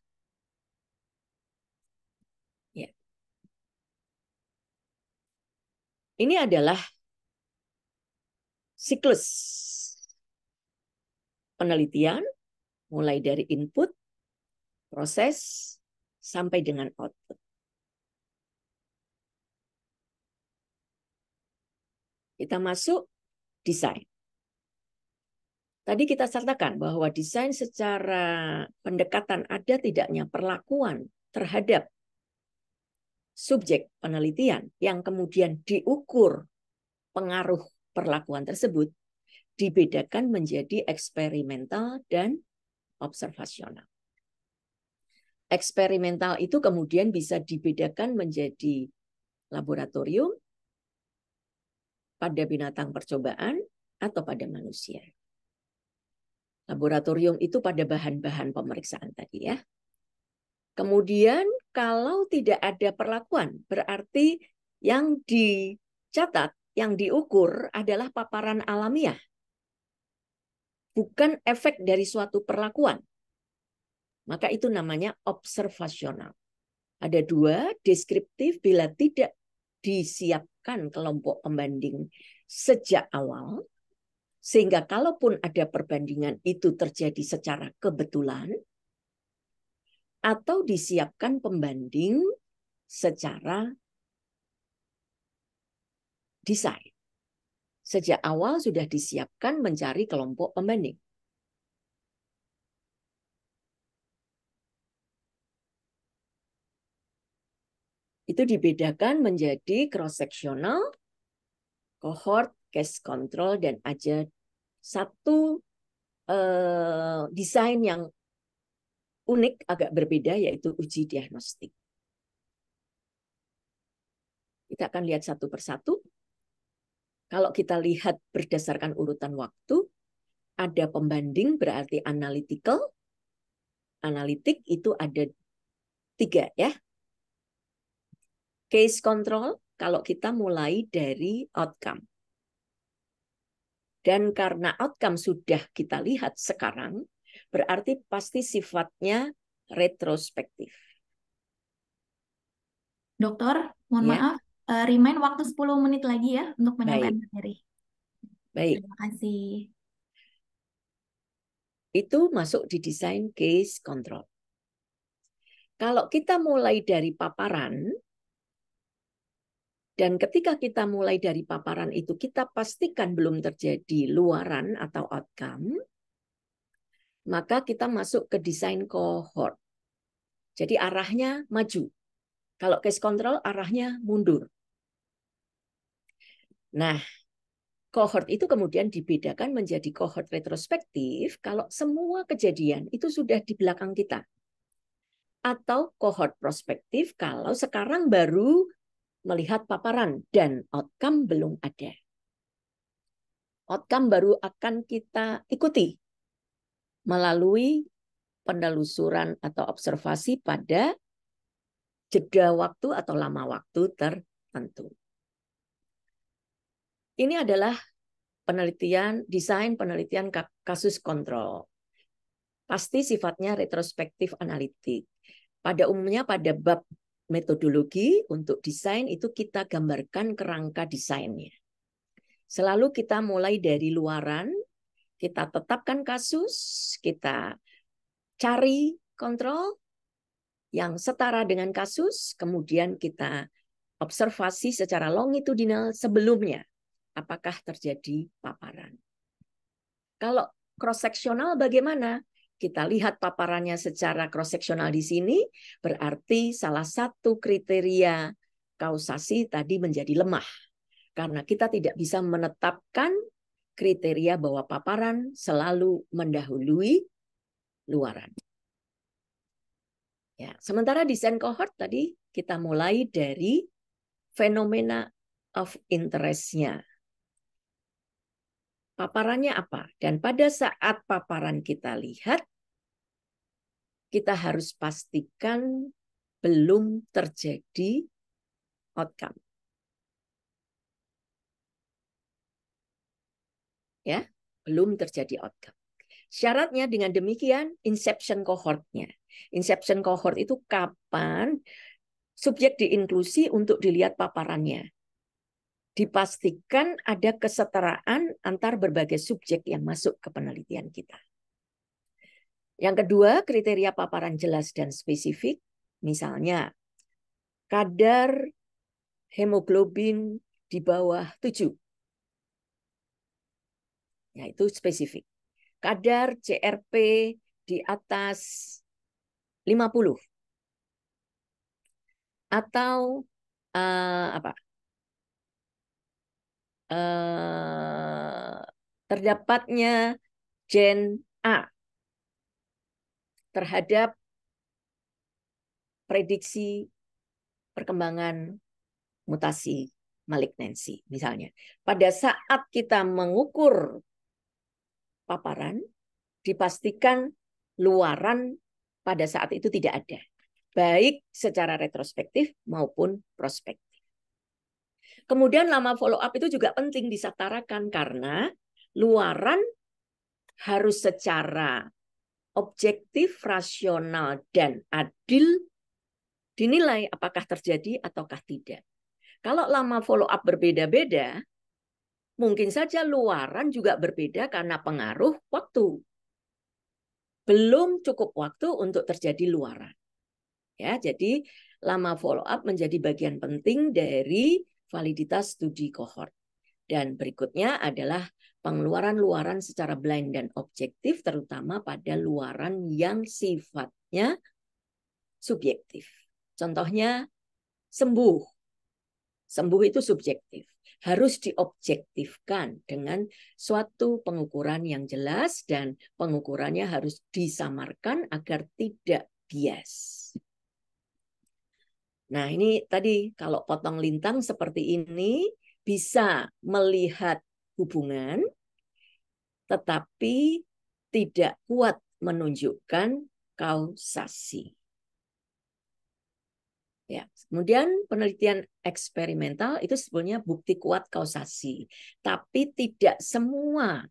Ya. Ini adalah siklus penelitian mulai dari input, proses, sampai dengan output. Kita masuk desain. Tadi kita sertakan bahwa desain secara pendekatan ada tidaknya perlakuan terhadap subjek penelitian yang kemudian diukur pengaruh perlakuan tersebut dibedakan menjadi eksperimental dan observasional. Eksperimental itu kemudian bisa dibedakan menjadi laboratorium, pada binatang percobaan, atau pada manusia. Laboratorium itu pada bahan-bahan pemeriksaan tadi ya. Kemudian kalau tidak ada perlakuan, berarti yang dicatat, yang diukur adalah paparan alamiah, bukan efek dari suatu perlakuan. Maka itu namanya observasional. Ada dua, deskriptif bila tidak disiapkan kelompok pembanding sejak awal, sehingga kalaupun ada perbandingan itu terjadi secara kebetulan, atau disiapkan pembanding secara desain. Sejak awal sudah disiapkan mencari kelompok pembanding. Itu dibedakan menjadi cross-sectional, cohort, case control, dan ada satu desain yang unik, agak berbeda, yaitu uji diagnostik. Kita akan lihat satu persatu. Kalau kita lihat berdasarkan urutan waktu, ada pembanding berarti analytical. Analitik itu ada 3 ya. Case control kalau kita mulai dari outcome. Dan karena outcome sudah kita lihat sekarang, berarti pasti sifatnya retrospektif. Dokter, mohon Ya. maaf, remind waktu 10 menit lagi ya untuk penyampaian Baik. materi. Baik. Terima kasih. Itu masuk di desain case control. Kalau kita mulai dari paparan, dan ketika kita mulai dari paparan itu, kita pastikan belum terjadi luaran atau outcome, maka kita masuk ke desain cohort. Jadi arahnya maju. Kalau case control arahnya mundur. Nah, cohort itu kemudian dibedakan menjadi cohort retrospektif kalau semua kejadian itu sudah di belakang kita. Atau cohort prospektif kalau sekarang baru melihat paparan dan outcome belum ada. Outcome baru akan kita ikuti melalui penelusuran atau observasi pada jeda waktu atau lama waktu tertentu. Ini adalah penelitian, desain penelitian kasus kontrol. Pasti sifatnya retrospektif analitik. Pada umumnya pada bab metodologi untuk desain itu kita gambarkan kerangka desainnya. Selalu kita mulai dari luaran, kita tetapkan kasus, kita cari kontrol yang setara dengan kasus, kemudian kita observasi secara longitudinal sebelumnya. Apakah terjadi paparan? Kalau cross-seksional bagaimana? Kita lihat paparannya secara cross-seksional di sini, berarti salah satu kriteria kausasi tadi menjadi lemah. Karena kita tidak bisa menetapkan kriteria bahwa paparan selalu mendahului luaran. Ya, sementara desain cohort tadi kita mulai dari fenomena of interest-nya. Paparannya apa? Dan pada saat paparan kita lihat, kita harus pastikan belum terjadi outcome. Ya, belum terjadi outcome. Syaratnya dengan demikian inception cohort-nya. Inception cohort itu kapan subjek diinklusi untuk dilihat paparannya. Dipastikan ada kesetaraan antar berbagai subjek yang masuk ke penelitian kita. Yang kedua, kriteria paparan jelas dan spesifik. Misalnya, kadar hemoglobin di bawah 7. Ya, itu spesifik. Kadar CRP di atas 50. Atau apa? Terdapatnya gen A terhadap prediksi perkembangan mutasi malignansi misalnya. Pada saat kita mengukur paparan, dipastikan luaran pada saat itu tidak ada, baik secara retrospektif maupun prospektif. Kemudian lama follow up itu juga penting disetarakan karena luaran harus secara objektif, rasional, dan adil dinilai apakah terjadi ataukah tidak. Kalau lama follow up berbeda-beda, mungkin saja luaran juga berbeda karena pengaruh waktu. Belum cukup waktu untuk terjadi luaran. Ya, jadi lama follow up menjadi bagian penting dari validitas studi kohort. Dan berikutnya adalah pengeluaran-luaran secara blind dan objektif, terutama pada luaran yang sifatnya subjektif. Contohnya sembuh. Sembuh itu subjektif. Harus diobjektifkan dengan suatu pengukuran yang jelas dan pengukurannya harus disamarkan agar tidak bias. Nah, ini tadi kalau potong lintang seperti ini bisa melihat hubungan tetapi tidak kuat menunjukkan kausasi. Ya, kemudian penelitian eksperimental itu sebenarnya bukti kuat kausasi, tapi tidak semua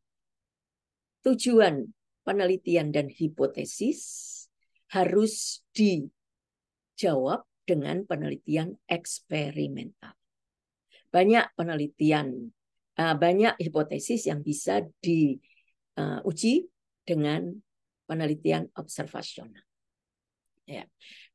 tujuan penelitian dan hipotesis harus dijawab dengan penelitian eksperimental. Banyak penelitian, banyak hipotesis yang bisa diuji dengan penelitian observasional. Ya.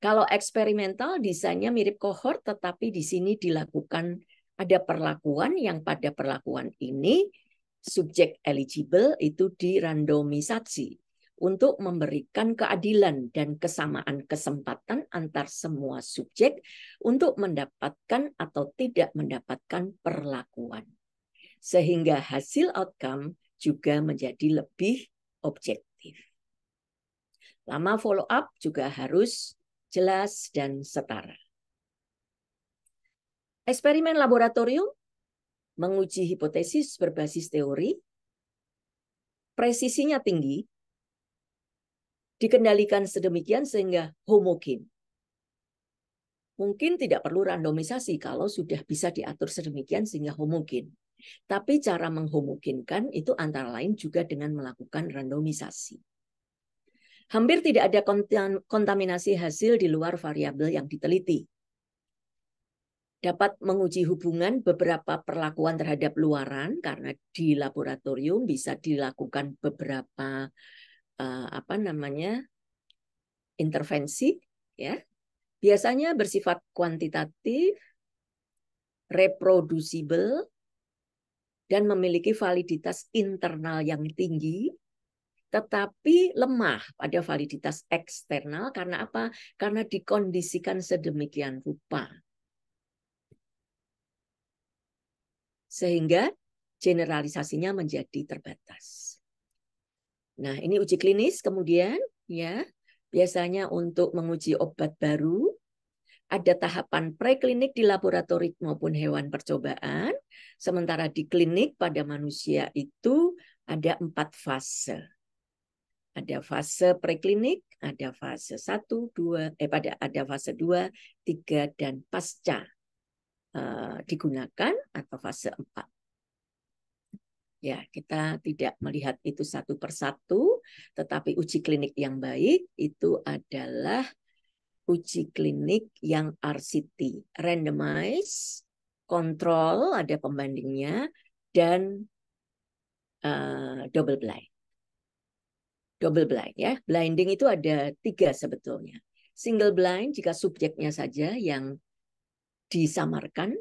Kalau eksperimental desainnya mirip kohort, tetapi di sini dilakukan ada perlakuan yang pada perlakuan ini subjek eligible itu dirandomisasi untuk memberikan keadilan dan kesamaan kesempatan antar semua subjek untuk mendapatkan atau tidak mendapatkan perlakuan. Sehingga hasil outcome juga menjadi lebih objektif. Lama follow up juga harus jelas dan setara. Eksperimen laboratorium menguji hipotesis berbasis teori, presisinya tinggi, dikendalikan sedemikian sehingga homogen. Mungkin tidak perlu randomisasi kalau sudah bisa diatur sedemikian sehingga homogen. Tapi cara menghomogenkan itu antara lain juga dengan melakukan randomisasi. Hampir tidak ada kontaminasi hasil di luar variabel yang diteliti. Dapat menguji hubungan beberapa perlakuan terhadap luaran karena di laboratorium bisa dilakukan beberapa intervensi, ya. Biasanya bersifat kuantitatif, reproducible, dan memiliki validitas internal yang tinggi, tetapi lemah pada validitas eksternal karena apa? Karena dikondisikan sedemikian rupa. Sehingga generalisasinya menjadi terbatas. Nah, ini uji klinis kemudian ya. Biasanya untuk menguji obat baru ada tahapan preklinik di laboratorium maupun hewan percobaan, sementara di klinik pada manusia itu ada 4 fase. Ada fase preklinik, ada fase 1, 2, ada fase 2, 3, dan pasca digunakan atau fase 4. Ya, kita tidak melihat itu satu persatu, tetapi uji klinik yang baik itu adalah uji klinik yang RCT, randomized, kontrol, ada pembandingnya, dan double blind. Double blind ya, blinding itu ada 3 sebetulnya. Single blind jika subjeknya saja yang disamarkan,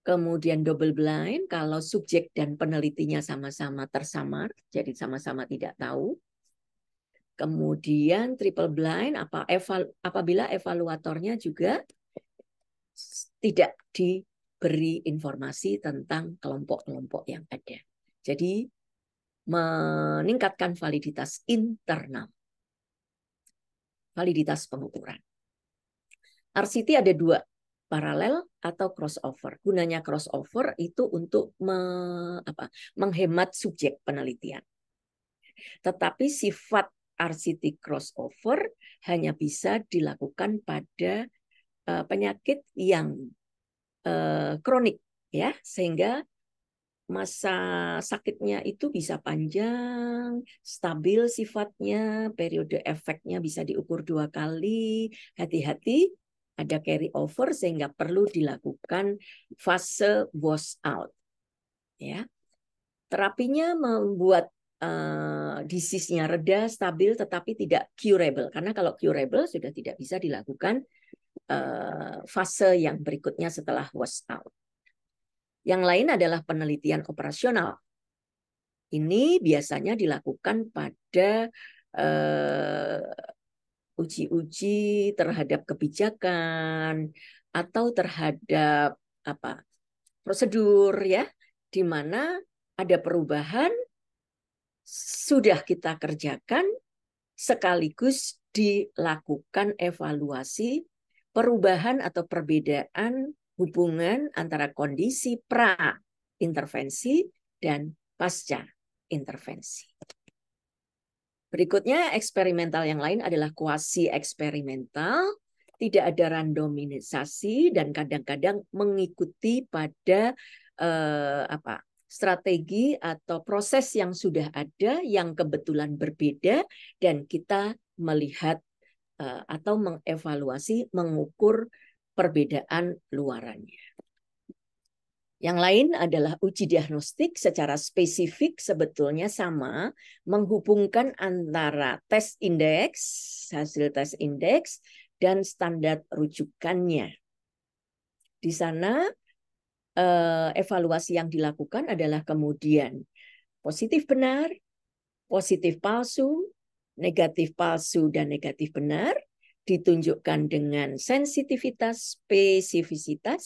kemudian double blind kalau subjek dan penelitinya sama-sama tersamar, jadi sama-sama tidak tahu. Kemudian triple blind apabila evaluatornya juga tidak diberi informasi tentang kelompok-kelompok yang ada. Jadi meningkatkan validitas internal, validitas pengukuran. RCT ada 2, paralel atau crossover. Gunanya crossover itu untuk menghemat subjek penelitian. Tetapi sifat RCT crossover hanya bisa dilakukan pada penyakit yang kronik, ya, sehingga masa sakitnya itu bisa panjang, stabil sifatnya, periode efeknya bisa diukur 2 kali. Hati-hati, ada carry over sehingga perlu dilakukan fase wash out. Ya, terapinya membuat disease-nya reda, stabil, tetapi tidak curable. Karena kalau curable sudah tidak bisa dilakukan fase yang berikutnya setelah wash out. Yang lain adalah penelitian operasional. Ini biasanya dilakukan pada uji-uji terhadap kebijakan atau terhadap prosedur, ya, di mana ada perubahan sudah kita kerjakan sekaligus dilakukan evaluasi perubahan atau perbedaan hubungan antara kondisi pra-intervensi dan pasca intervensi. Berikutnya eksperimental yang lain adalah kuasi eksperimental, tidak ada randomisasi dan kadang-kadang mengikuti pada strategi atau proses yang sudah ada yang kebetulan berbeda dan kita melihat atau mengevaluasi, mengukur perbedaan luarannya. Yang lain adalah uji diagnostik secara spesifik sebetulnya sama, menghubungkan antara tes indeks, hasil tes indeks, dan standar rujukannya. Di sana evaluasi yang dilakukan adalah kemudian positif benar, positif palsu, negatif palsu, dan negatif benar, ditunjukkan dengan sensitivitas, spesifisitas,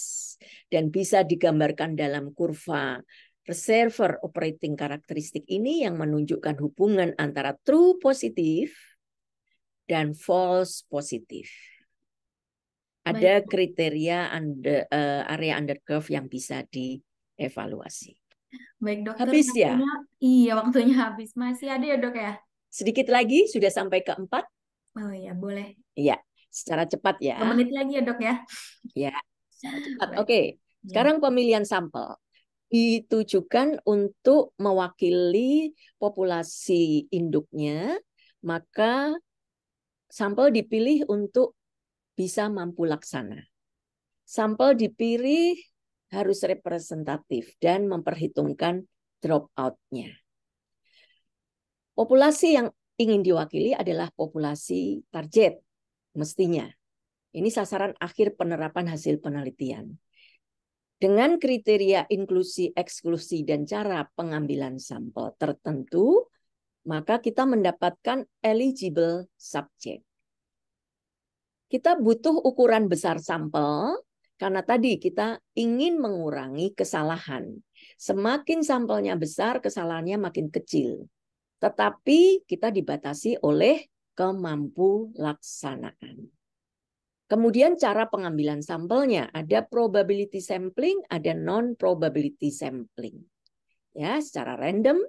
dan bisa digambarkan dalam kurva reservoir operating karakteristik ini yang menunjukkan hubungan antara true positif dan false positif. Ada kriteria area under curve yang bisa dievaluasi. Baik dokter, habis ya? Iya, waktunya habis. Masih ada ya dok ya? Sedikit lagi, sudah sampai ke 4. Oh iya, boleh. Iya, secara cepat ya. 2 menit lagi ya dok ya? Ya, secara cepat. Oke, sekarang pemilihan sampel ditujukan untuk mewakili populasi induknya, maka sampel dipilih untuk bisa mampu laksana. Sampel dipilih harus representatif dan memperhitungkan dropout-nya. Populasi yang ingin diwakili adalah populasi target, mestinya. Ini sasaran akhir penerapan hasil penelitian. Dengan kriteria inklusi, eksklusi, dan cara pengambilan sampel tertentu, maka kita mendapatkan eligible subject. Kita butuh ukuran besar sampel, karena tadi kita ingin mengurangi kesalahan. Semakin sampelnya besar, kesalahannya makin kecil. Tetapi kita dibatasi oleh kemampu laksanaan. Kemudian cara pengambilan sampelnya, ada probability sampling, ada non-probability sampling. Ya, secara random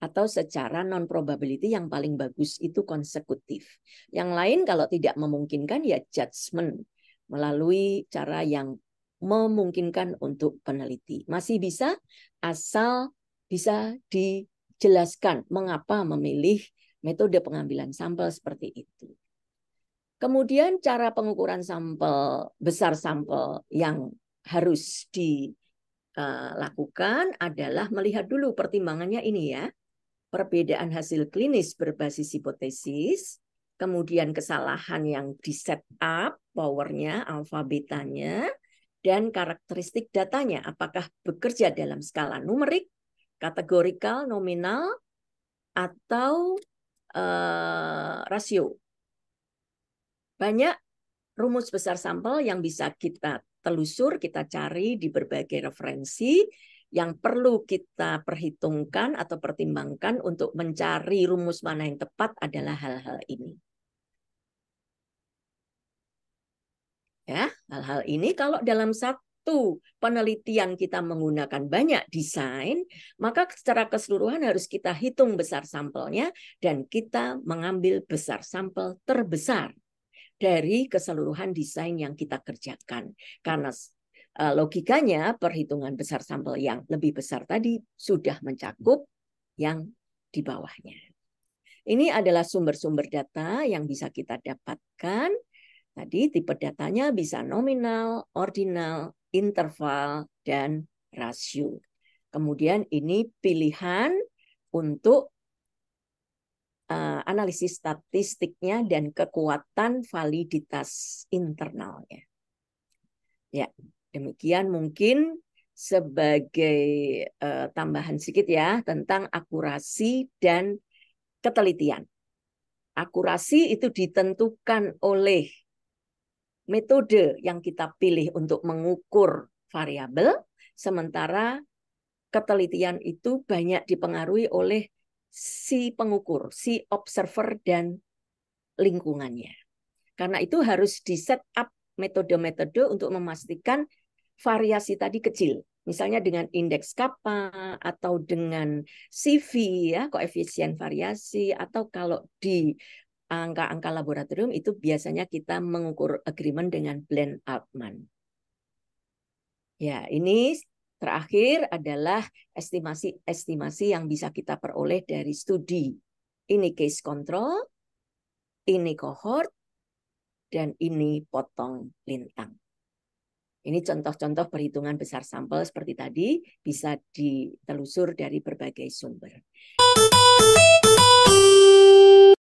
atau secara non-probability yang paling bagus itu konsekutif. Yang lain kalau tidak memungkinkan ya judgment melalui cara yang memungkinkan untuk peneliti. Masih bisa asal bisa dijelaskan mengapa memilih metode pengambilan sampel seperti itu. Kemudian cara pengukuran sampel, besar sampel yang harus dilakukan adalah melihat dulu pertimbangannya ini ya. Perbedaan hasil klinis berbasis hipotesis, kemudian kesalahan yang di set up, powernya, alfa betanya, dan karakteristik datanya. Apakah bekerja dalam skala numerik, kategorikal, nominal, atau rasio. Banyak rumus besar sampel yang bisa kita telusur, kita cari di berbagai referensi yang perlu kita perhitungkan atau pertimbangkan untuk mencari rumus mana yang tepat adalah hal-hal ini. Ya, hal-hal ini kalau dalam satu penelitian kita menggunakan banyak desain, maka secara keseluruhan harus kita hitung besar sampelnya dan kita mengambil besar sampel terbesar dari keseluruhan desain yang kita kerjakan. Karena logikanya perhitungan besar sampel yang lebih besar tadi sudah mencakup yang di bawahnya. Ini adalah sumber-sumber data yang bisa kita dapatkan. Tadi tipe datanya bisa nominal, ordinal, interval, dan rasio. Kemudian ini pilihan untuk analisis statistiknya dan kekuatan validitas internalnya. Ya, demikian mungkin sebagai tambahan sedikit ya tentang akurasi dan ketelitian. Akurasi itu ditentukan oleh metode yang kita pilih untuk mengukur variabel, sementara ketelitian itu banyak dipengaruhi oleh si pengukur, si observer, dan lingkungannya. Karena itu harus di-set up metode-metode untuk memastikan variasi tadi kecil. Misalnya dengan indeks kappa atau dengan CV, ya, koefisien variasi, atau kalau di angka-angka laboratorium itu biasanya kita mengukur agreement dengan Bland-Altman. Ya, ini terakhir adalah estimasi yang bisa kita peroleh dari studi. Ini case control, ini cohort, dan ini potong lintang. Ini contoh-contoh perhitungan besar sampel seperti tadi bisa ditelusur dari berbagai sumber.